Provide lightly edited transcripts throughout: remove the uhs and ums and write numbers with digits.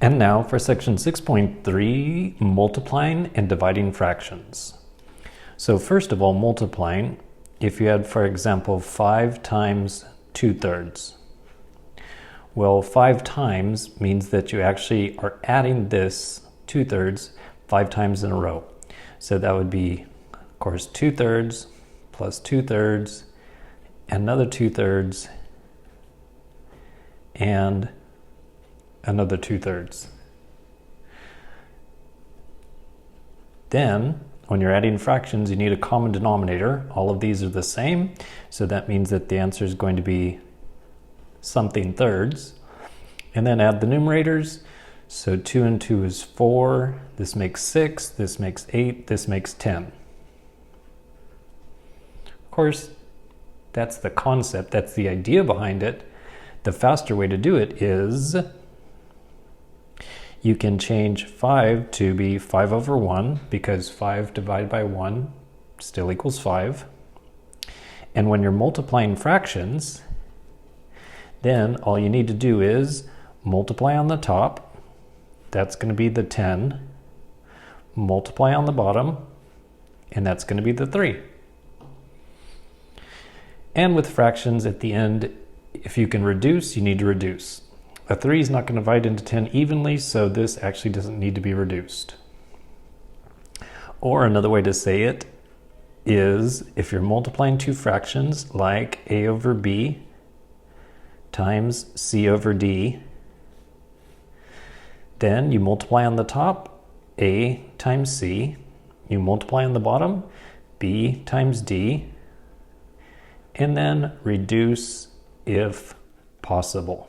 And now for section 6.3, multiplying and dividing fractions. So first of all, multiplying, if you had, for example, 5 times 2/3. Well, 5 times means that you actually are adding this 2/3 5 times in a row. So that would be, of course, 2/3 plus 2/3, another 2/3, and another 2/3. Then, when you're adding fractions, you need a common denominator. All of these are the same, so that means that the answer is going to be something thirds. And then add the numerators. So 2 and 2 is 4, this makes 6, this makes 8, this makes 10. Of course, that's the concept, that's the idea behind it. The faster way to do it is you can change 5 to be 5 over 1, because 5 divided by 1 still equals 5. And when you're multiplying fractions, then all you need to do is multiply on the top, that's going to be the 10, multiply on the bottom, and that's going to be the 3. And with fractions at the end, if you can reduce, you need to reduce. A 3 is not going to divide into 10 evenly, so this actually doesn't need to be reduced. Or another way to say it is, if you're multiplying two fractions like a over b times c over d, then you multiply on the top, a times c, you multiply on the bottom, b times d, and then reduce if possible.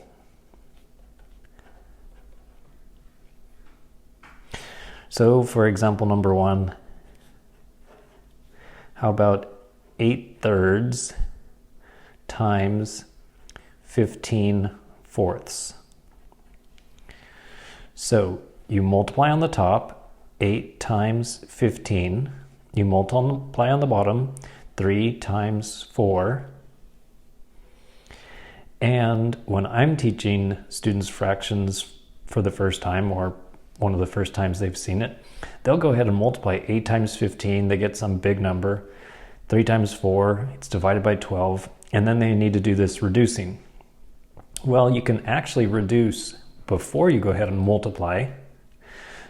So for example number 1, how about 8/3 times 15/4? So you multiply on the top, 8 times 15, you multiply on the bottom, 3 times 4. And when I'm teaching students fractions for the first time, or one of the first times they've seen it, they'll go ahead and multiply 8 times 15, they get some big number, 3 times 4, it's divided by 12, and then they need to do this reducing. Well, you can actually reduce before you go ahead and multiply.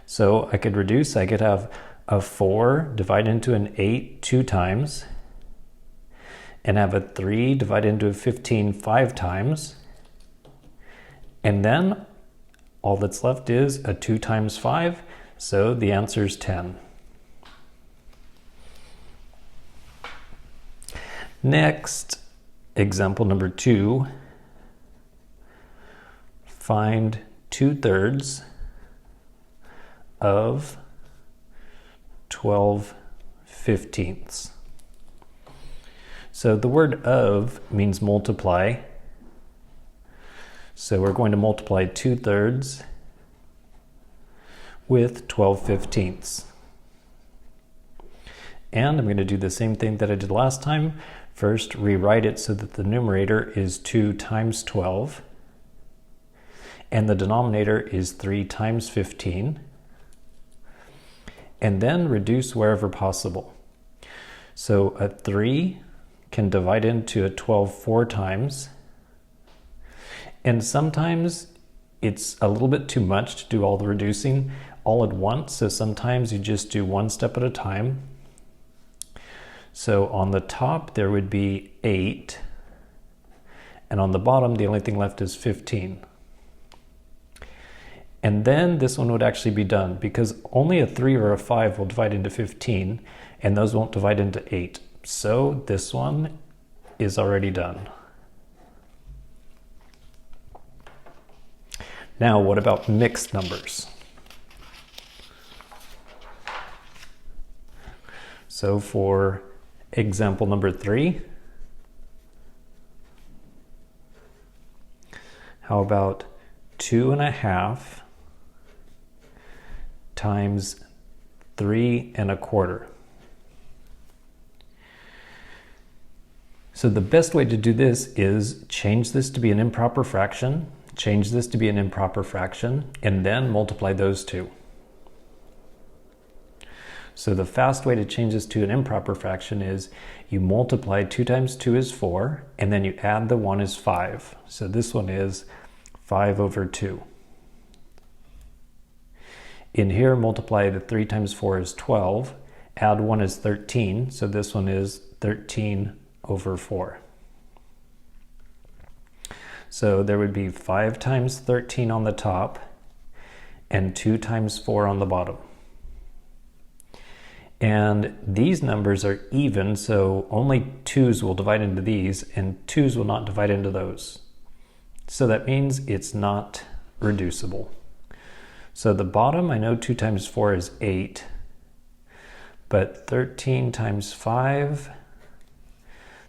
So I could reduce, I could have a 4 divided into an 8 2 times, and have a 3 divided into a 15 5 times, and then all that's left is a 2 times 5, so the answer is 10. Next, example number 2, find 2/3 of 12/15. So the word of means multiply. So we're going to multiply 2/3 with 12/15. And I'm going to do the same thing that I did last time. First, rewrite it so that the numerator is 2 times 12. And the denominator is 3 times 15. And then reduce wherever possible. So a 3 can divide into a 12 4 times. And sometimes it's a little bit too much to do all the reducing all at once. So sometimes you just do one step at a time. So on the top there would be 8. And on the bottom the only thing left is 15. And then this one would actually be done, because only a 3 or a 5 will divide into 15, and those won't divide into 8. So this one is already done. Now, what about mixed numbers? So for example number 3, how about 2.5 times 3.25? So the best way to do this is change this to be an improper fraction, change this to be an improper fraction, and then multiply those two. So the fast way to change this to an improper fraction is you multiply 2 times 2 is 4, and then you add the 1 is 5. So this one is 5 over 2. In here, multiply the 3 times 4 is 12, add 1 is 13, so this one is 13 over 4. So there would be 5 times 13 on the top and 2 times 4 on the bottom. And these numbers are even, so only 2's will divide into these, and 2's will not divide into those. So that means it's not reducible. So the bottom, I know 2 times 4 is 8, but 13 times 5,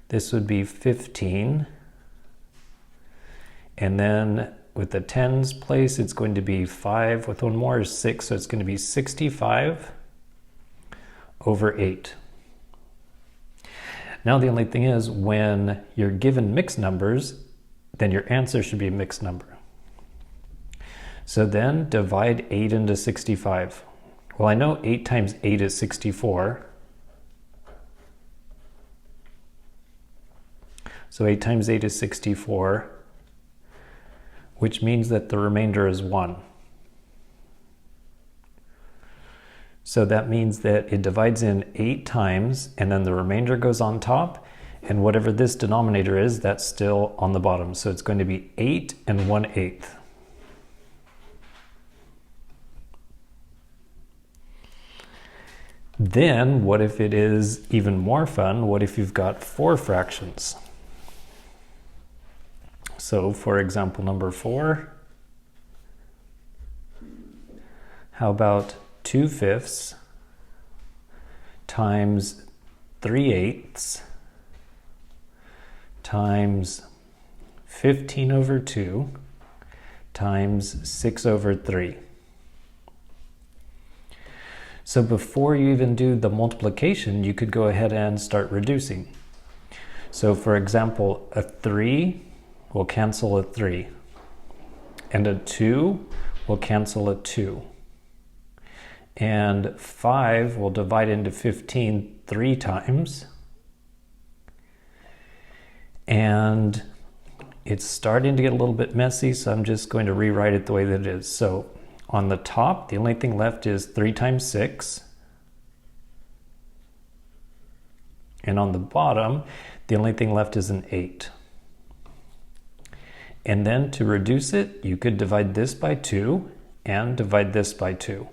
this would be 15. And then with the tens place, it's going to be 5, with one more is 6, so it's going to be 65 over 8. Now the only thing is, when you're given mixed numbers, then your answer should be a mixed number. So then divide 8 into 65. Well, I know 8 times 8 is 64. So 8 times 8 is 64, which means that the remainder is 1. So that means that it divides in 8 times, and then the remainder goes on top, and whatever this denominator is, that's still on the bottom. So it's going to be 8 and 1/8. Then what if it is even more fun? What if you've got 4 fractions? So for example number 4, how about 2/5 times 3/8 times 15 over 2 times 6 over 3. So before you even do the multiplication, you could go ahead and start reducing. So for example, a 3 will cancel a 3, and a 2 will cancel a 2. And 5 will divide into 15 3 times. And it's starting to get a little bit messy, so I'm just going to rewrite it the way that it is. So on the top, the only thing left is 3 times 6. And on the bottom, the only thing left is an 8. And then to reduce it, you could divide this by 2 and divide this by 2.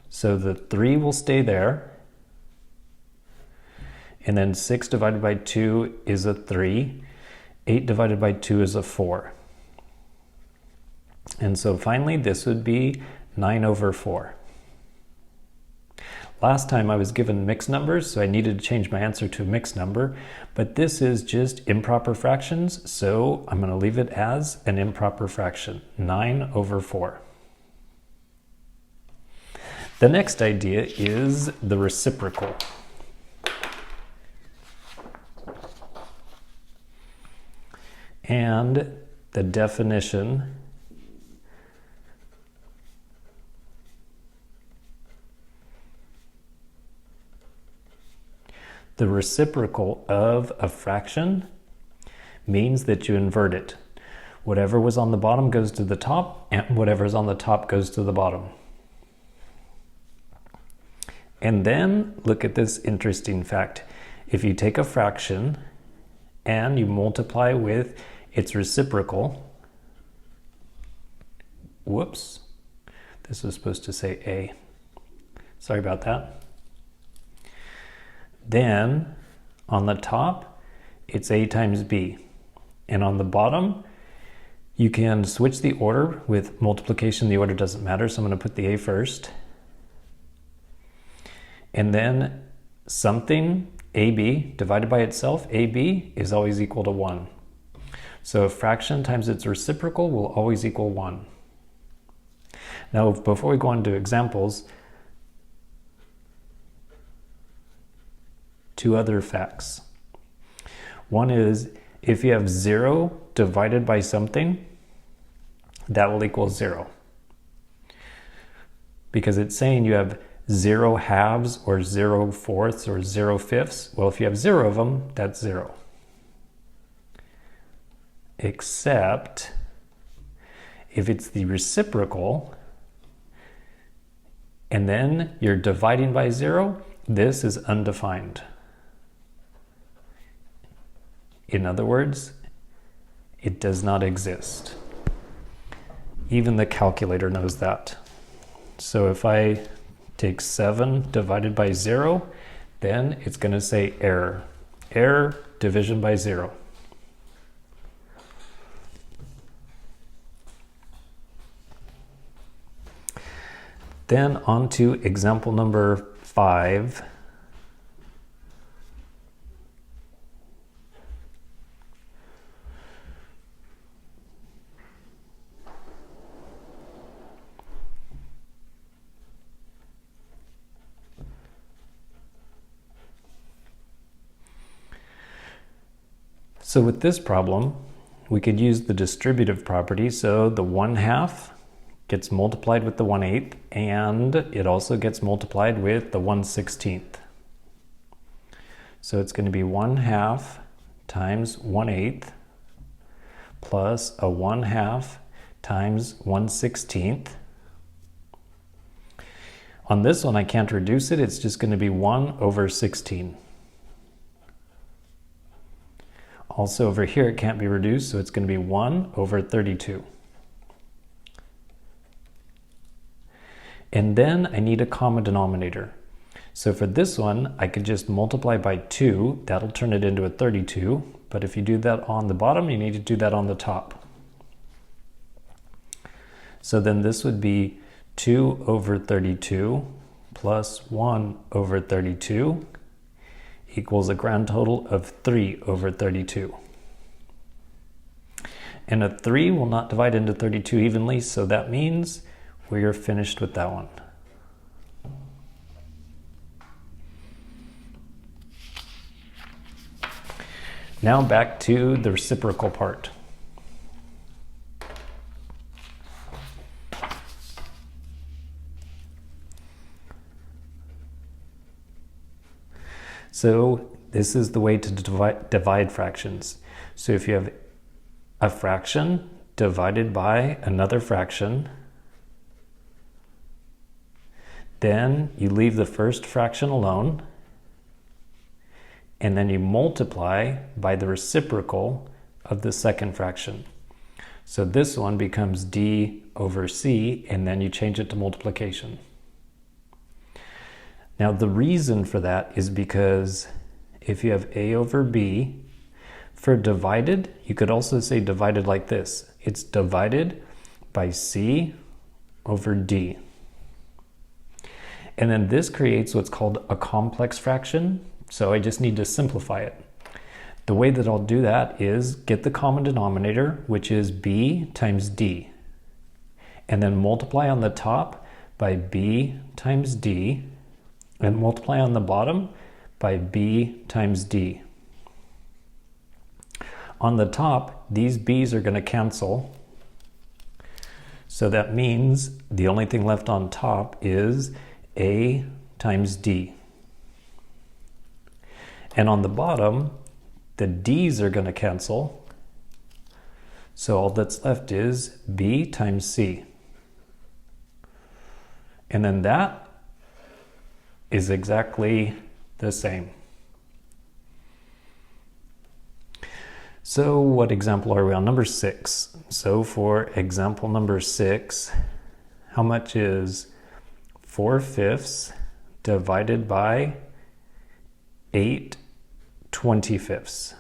So the 3 will stay there. And then 6 divided by 2 is a 3. 8 divided by 2 is a 4. And so finally, this would be 9 over 4. Last time I was given mixed numbers, so I needed to change my answer to a mixed number, but this is just improper fractions, so I'm going to leave it as an improper fraction, 9 over 4. The next idea is the reciprocal. And the definition the reciprocal of a fraction means that you invert it. Whatever was on the bottom goes to the top, and whatever's on the top goes to the bottom. And then look at this interesting fact. If you take a fraction and you multiply with its reciprocal, whoops, this was supposed to say A. Sorry about that. Then on the top, it's A times B. And on the bottom, you can switch the order. With multiplication, the order doesn't matter, so I'm going to put the A first. And then something, AB, divided by itself, AB is always equal to 1. So a fraction times its reciprocal will always equal 1. Now, before we go on to examples, 2 other facts. One is, if you have 0 divided by something, that will equal 0. Because it's saying you have 0 halves or 0 fourths or 0 fifths. Well, if you have 0 of them, that's 0. Except if it's the reciprocal, and then you're dividing by 0, this is undefined. In other words, it does not exist. Even the calculator knows that. So if I take 7 divided by 0, then it's going to say error. Error, division by 0. Then on to example number 5. So with this problem, we could use the distributive property. So the 1/2 gets multiplied with the 1/8, and it also gets multiplied with the 1/16. So it's going to be 1/2 times 1/8 plus a 1/2 times 1/16. On this one, I can't reduce it. It's just going to be 1 over 16. Also over here, it can't be reduced, so it's going to be 1 over 32. And then I need a common denominator. So for this one, I could just multiply by 2. That'll turn it into a 32. But if you do that on the bottom, you need to do that on the top. So then this would be 2 over 32 plus 1 over 32 equals a grand total of 3 over 32. And a 3 will not divide into 32 evenly, so that means we are finished with that one. Now back to the reciprocal part. So this is the way to divide fractions. So if you have a fraction divided by another fraction, then you leave the first fraction alone, and then you multiply by the reciprocal of the second fraction. So this one becomes d over c, and then you change it to multiplication. Now the reason for that is because if you have a over b, for divided, you could also say divided like this. It's divided by c over d. And then this creates what's called a complex fraction. So I just need to simplify it. The way that I'll do that is get the common denominator, which is b times d. And then multiply on the top by b times d. And multiply on the bottom by b times d. On the top, these b's are going to cancel. So that means the only thing left on top is a times d. And on the bottom, the d's are going to cancel. So all that's left is b times c. And then that is exactly the same. So what example are we on? Number 6. So for example number 6, how much is 4/5 divided by 8/25?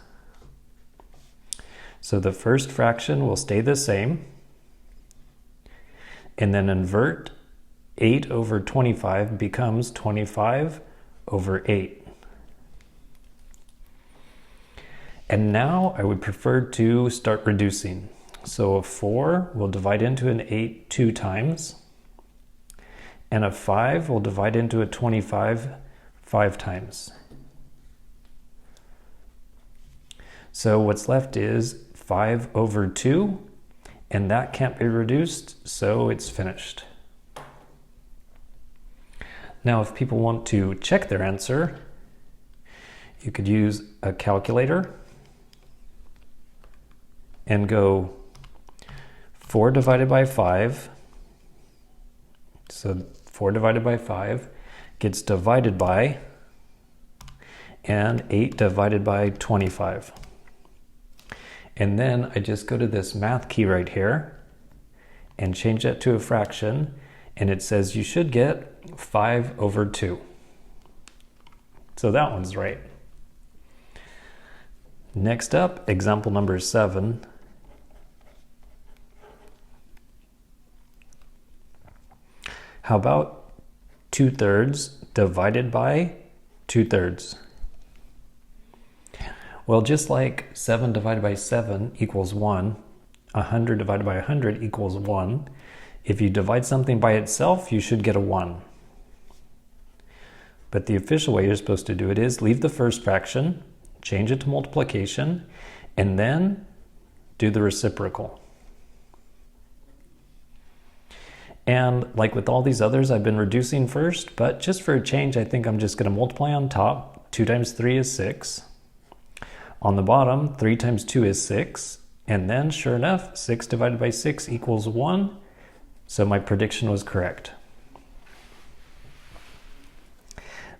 So the first fraction will stay the same, and then invert 8 over 25 becomes 25 over 8. And now I would prefer to start reducing. So a 4 will divide into an 8 2 times, and a 5 will divide into a 25 5 times. So what's left is 5 over 2, and that can't be reduced, so it's finished. Now, if people want to check their answer, you could use a calculator and go 4 divided by 5. So 4 divided by 5 gets divided by, and 8 divided by 25. And then I just go to this math key right here and change that to a fraction, and it says you should get 5 over 2. So that one's right. Next up, example number 7. How about 2/3 divided by 2/3? Well, just like 7 divided by 7 equals 1, 100 divided by 100 equals 1. If you divide something by itself, you should get a 1. But the official way you're supposed to do it is leave the first fraction, change it to multiplication, and then do the reciprocal. And like with all these others, I've been reducing first, but just for a change, I think I'm just going to multiply on top. 2 times 3 is 6. On the bottom, 3 times 2 is 6. And then, sure enough, 6 divided by 6 equals 1. So my prediction was correct.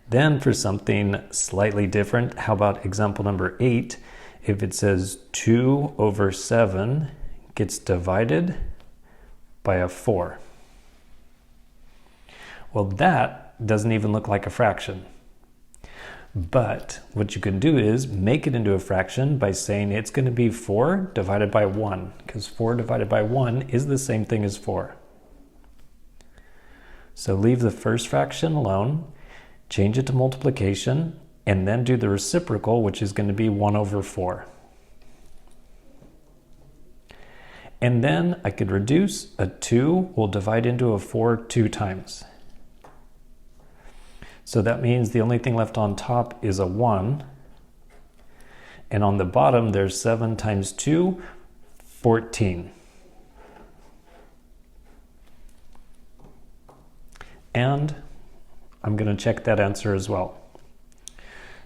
Then for something slightly different, how about example number 8? If it says 2 over 7 gets divided by a 4. Well, that doesn't even look like a fraction. But what you can do is make it into a fraction by saying it's going to be 4 divided by 1, because 4 divided by 1 is the same thing as 4. So leave the first fraction alone, change it to multiplication, and then do the reciprocal, which is going to be 1 over 4. And then I could reduce a 2 will divide into a 4 2 times. So that means the only thing left on top is a 1. And on the bottom, there's 7 times 2, 14. And I'm going to check that answer as well.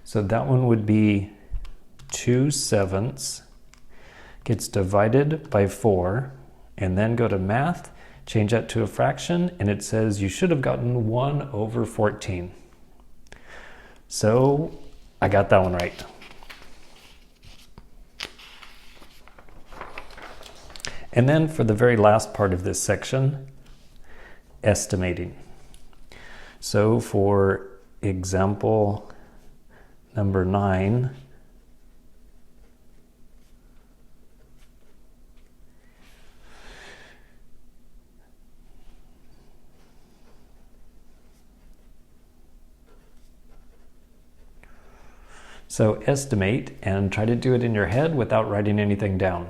So that one would be 2/7 gets divided by 4, and then go to math, change that to a fraction, and it says you should have gotten 1 over 14. So I got that one right. And then for the very last part of this section, estimating. So for example number 9, so estimate and try to do it in your head without writing anything down.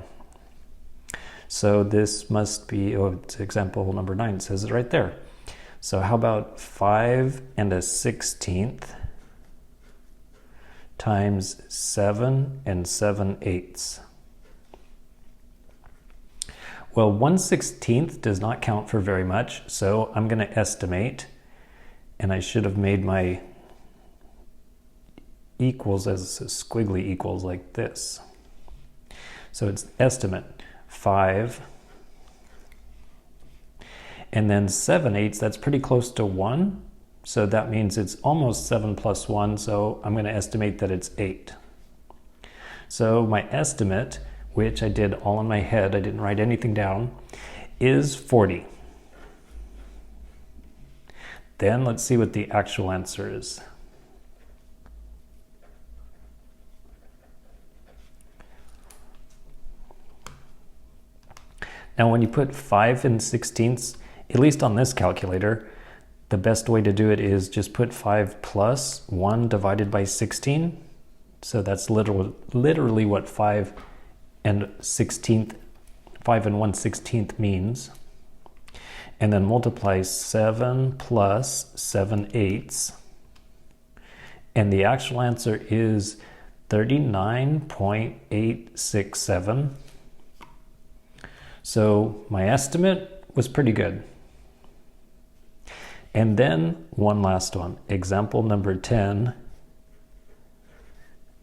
So this must be, it's example number 9, it says it right there. So how about 5 1/16 times 7 7/8? Well, 1/16 does not count for very much, so I'm going to estimate, and I should have made my equals as squiggly equals like this. So it's estimate 5, and then 7/8, that's pretty close to 1. So that means it's almost 7 plus 1, so I'm going to estimate that it's 8. So my estimate, which I did all in my head, I didn't write anything down, is 40. Then let's see what the actual answer is. Now when you put 5 1/16, at least on this calculator, the best way to do it is just put 5 plus 1 divided by 16. So that's literally what 5 1/16 means. And then multiply 7 plus 7/8. And the actual answer is 39.867. So my estimate was pretty good. And then one last one. Example number 10.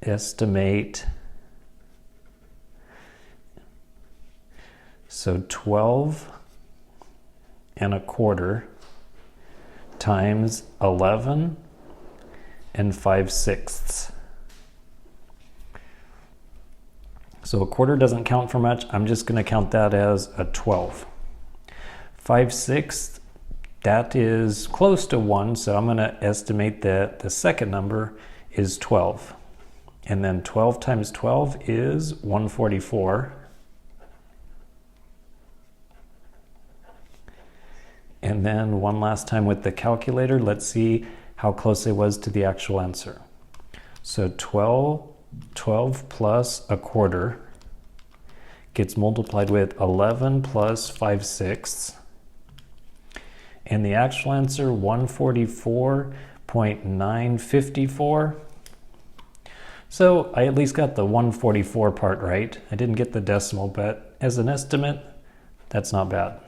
Estimate. So 12 and a quarter times 11 and 5/6. So a quarter doesn't count for much. I'm just going to count that as a 12. 5/6, that is close to 1, so I'm going to estimate that the second number is 12. And then 12 times 12 is 144. And then one last time with the calculator, let's see how close it was to the actual answer. So 12 plus a quarter gets multiplied with 11 plus 5/6. And the actual answer, 144.954. So I at least got the 144 part right. I didn't get the decimal, but as an estimate, that's not bad.